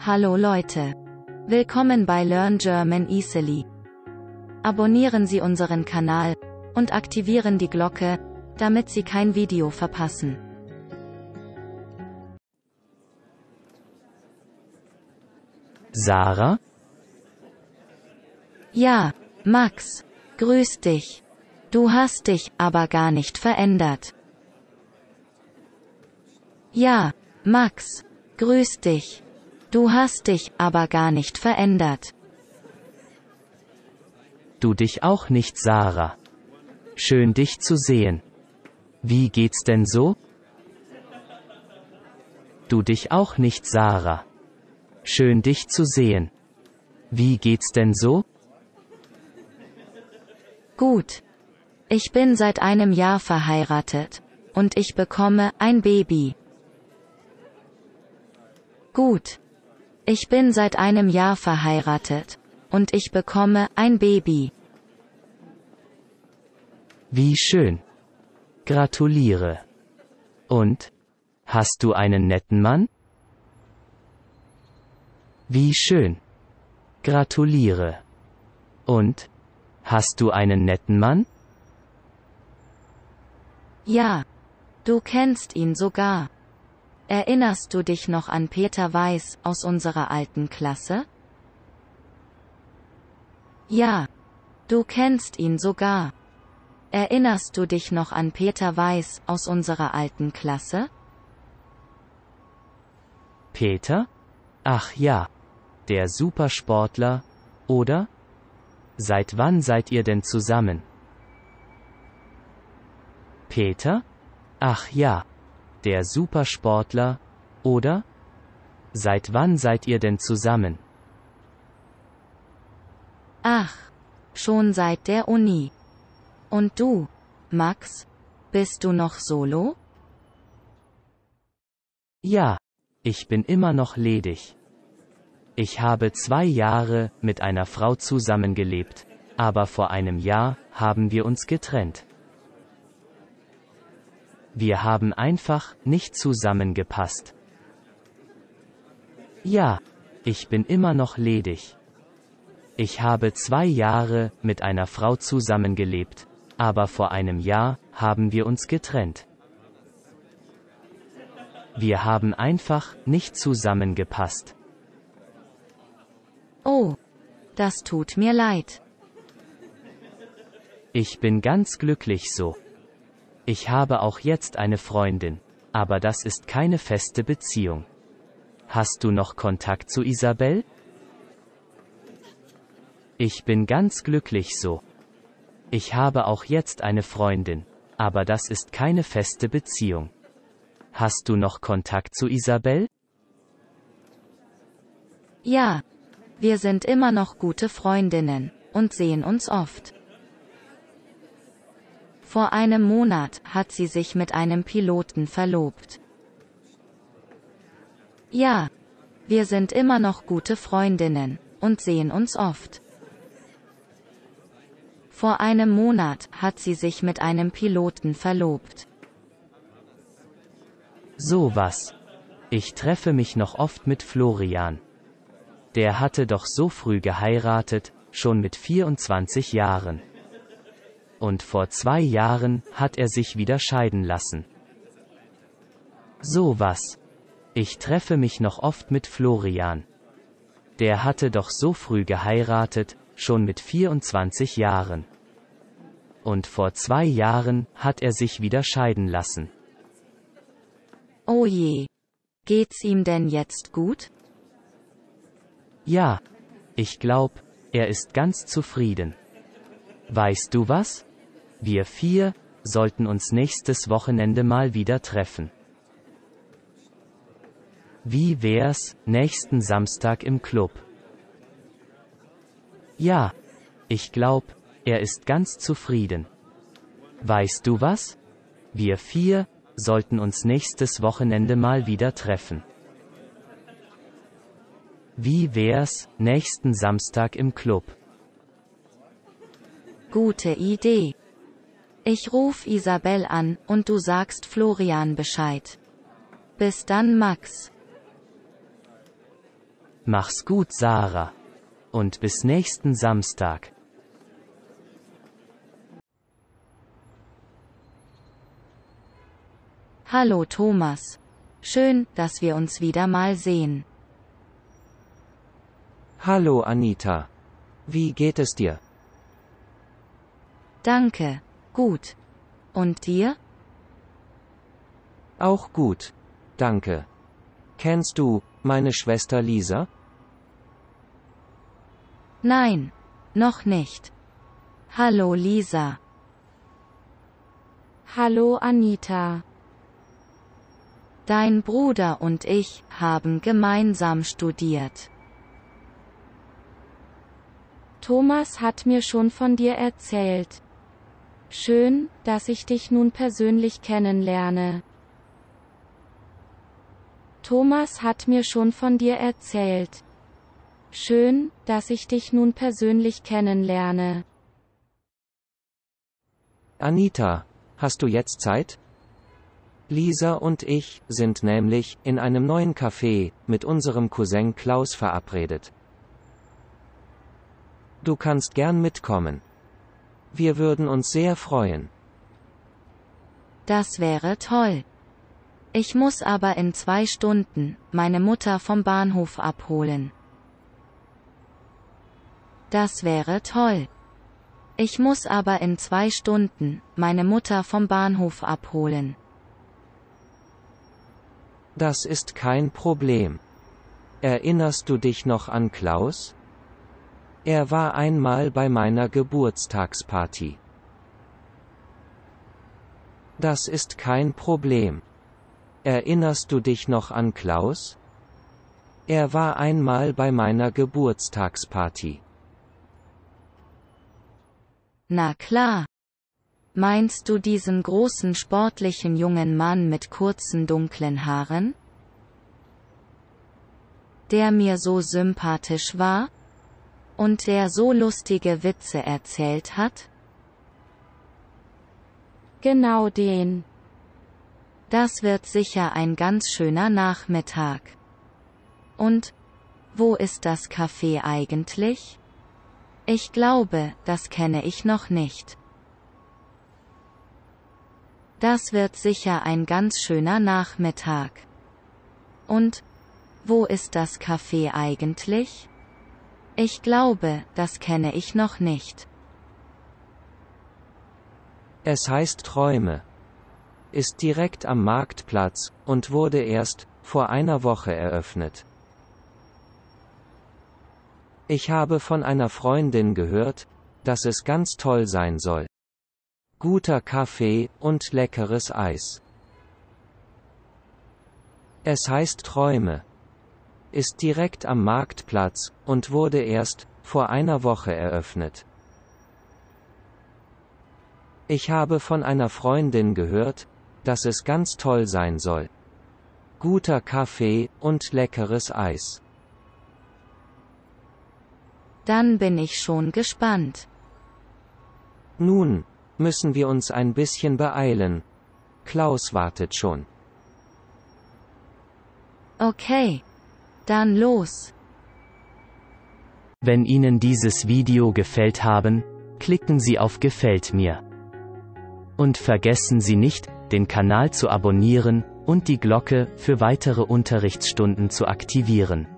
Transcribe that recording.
Hallo Leute. Willkommen bei Learn German Easily. Abonnieren Sie unseren Kanal und aktivieren die Glocke, damit Sie kein Video verpassen. Sarah? Ja, Max. Grüß dich. Du hast dich aber gar nicht verändert. Ja, Max. Grüß dich. Du hast dich aber gar nicht verändert. Du dich auch nicht, Sarah. Schön dich zu sehen. Wie geht's denn so? Du dich auch nicht, Sarah. Schön dich zu sehen. Wie geht's denn so? Gut. Ich bin seit einem Jahr verheiratet. Und ich bekomme ein Baby. Gut. Ich bin seit einem Jahr verheiratet. Und ich bekomme ein Baby. Wie schön. Gratuliere. Und? Hast du einen netten Mann? Wie schön. Gratuliere. Und? Hast du einen netten Mann? Ja. Du kennst ihn sogar. Erinnerst du dich noch an Peter Weiß aus unserer alten Klasse? Ja. Du kennst ihn sogar. Erinnerst du dich noch an Peter Weiß aus unserer alten Klasse? Peter? Ach ja. Der Supersportler, oder? Seit wann seid ihr denn zusammen? Peter? Ach ja. Der Supersportler, oder? Seit wann seid ihr denn zusammen? Ach, schon seit der Uni. Und du, Max, bist du noch solo? Ja, ich bin immer noch ledig. Ich habe 2 Jahre mit einer Frau zusammengelebt, aber vor einem Jahr haben wir uns getrennt. Wir haben einfach nicht zusammengepasst. Ja, ich bin immer noch ledig. Ich habe 2 Jahre mit einer Frau zusammengelebt, aber vor einem Jahr haben wir uns getrennt. Wir haben einfach nicht zusammengepasst. Oh, das tut mir leid. Ich bin ganz glücklich so. Ich habe auch jetzt eine Freundin, aber das ist keine feste Beziehung. Hast du noch Kontakt zu Isabel? Ich bin ganz glücklich so. Ich habe auch jetzt eine Freundin, aber das ist keine feste Beziehung. Hast du noch Kontakt zu Isabel? Ja, wir sind immer noch gute Freundinnen und sehen uns oft. Vor einem Monat hat sie sich mit einem Piloten verlobt. Ja, wir sind immer noch gute Freundinnen und sehen uns oft. Vor einem Monat hat sie sich mit einem Piloten verlobt. So was. Ich treffe mich noch oft mit Florian. Der hatte doch so früh geheiratet, schon mit 24 Jahren. Und vor 2 Jahren hat er sich wieder scheiden lassen. So was. Ich treffe mich noch oft mit Florian. Der hatte doch so früh geheiratet, schon mit 24 Jahren. Und vor 2 Jahren hat er sich wieder scheiden lassen. Oh je. Geht's ihm denn jetzt gut? Ja. Ich glaub, er ist ganz zufrieden. Weißt du was? Wir 4 sollten uns nächstes Wochenende mal wieder treffen. Wie wär's, nächsten Samstag im Club? Ja. Ich glaub, er ist ganz zufrieden. Weißt du was? Wir 4 sollten uns nächstes Wochenende mal wieder treffen. Wie wär's, nächsten Samstag im Club? Gute Idee. Ich ruf Isabel an und du sagst Florian Bescheid. Bis dann, Max. Mach's gut, Sarah. Und bis nächsten Samstag. Hallo Thomas. Schön, dass wir uns wieder mal sehen. Hallo Anita. Wie geht es dir? Danke, gut. Und dir? Auch gut, danke. Kennst du meine Schwester Lisa? Nein, noch nicht. Hallo Lisa. Hallo Anita. Dein Bruder und ich haben gemeinsam studiert. Thomas hat mir schon von dir erzählt. Schön, dass ich dich nun persönlich kennenlerne. Thomas hat mir schon von dir erzählt. Schön, dass ich dich nun persönlich kennenlerne. Anita, hast du jetzt Zeit? Lisa und ich sind nämlich in einem neuen Café mit unserem Cousin Klaus verabredet. Du kannst gern mitkommen. Wir würden uns sehr freuen. Das wäre toll. Ich muss aber in 2 Stunden meine Mutter vom Bahnhof abholen. Das wäre toll. Ich muss aber in 2 Stunden meine Mutter vom Bahnhof abholen. Das ist kein Problem. Erinnerst du dich noch an Klaus? Er war einmal bei meiner Geburtstagsparty. Das ist kein Problem. Erinnerst du dich noch an Klaus? Er war einmal bei meiner Geburtstagsparty. Na klar. Meinst du diesen großen sportlichen jungen Mann mit kurzen dunklen Haaren? Der mir so sympathisch war? Und der so lustige Witze erzählt hat? Genau den. Das wird sicher ein ganz schöner Nachmittag. Und, wo ist das Café eigentlich? Ich glaube, das kenne ich noch nicht. Das wird sicher ein ganz schöner Nachmittag. Und, wo ist das Café eigentlich? Ich glaube, das kenne ich noch nicht. Es heißt Träume. Ist direkt am Marktplatz und wurde erst vor einer Woche eröffnet. Ich habe von einer Freundin gehört, dass es ganz toll sein soll. Guter Kaffee und leckeres Eis. Es heißt Träume. Ist direkt am Marktplatz und wurde erst vor einer Woche eröffnet. Ich habe von einer Freundin gehört, dass es ganz toll sein soll. Guter Kaffee und leckeres Eis. Dann bin ich schon gespannt. Nun müssen wir uns ein bisschen beeilen. Klaus wartet schon. Okay. Dann los. Wenn Ihnen dieses Video gefällt haben, klicken Sie auf Gefällt mir. Und vergessen Sie nicht, den Kanal zu abonnieren und die Glocke für weitere Unterrichtsstunden zu aktivieren.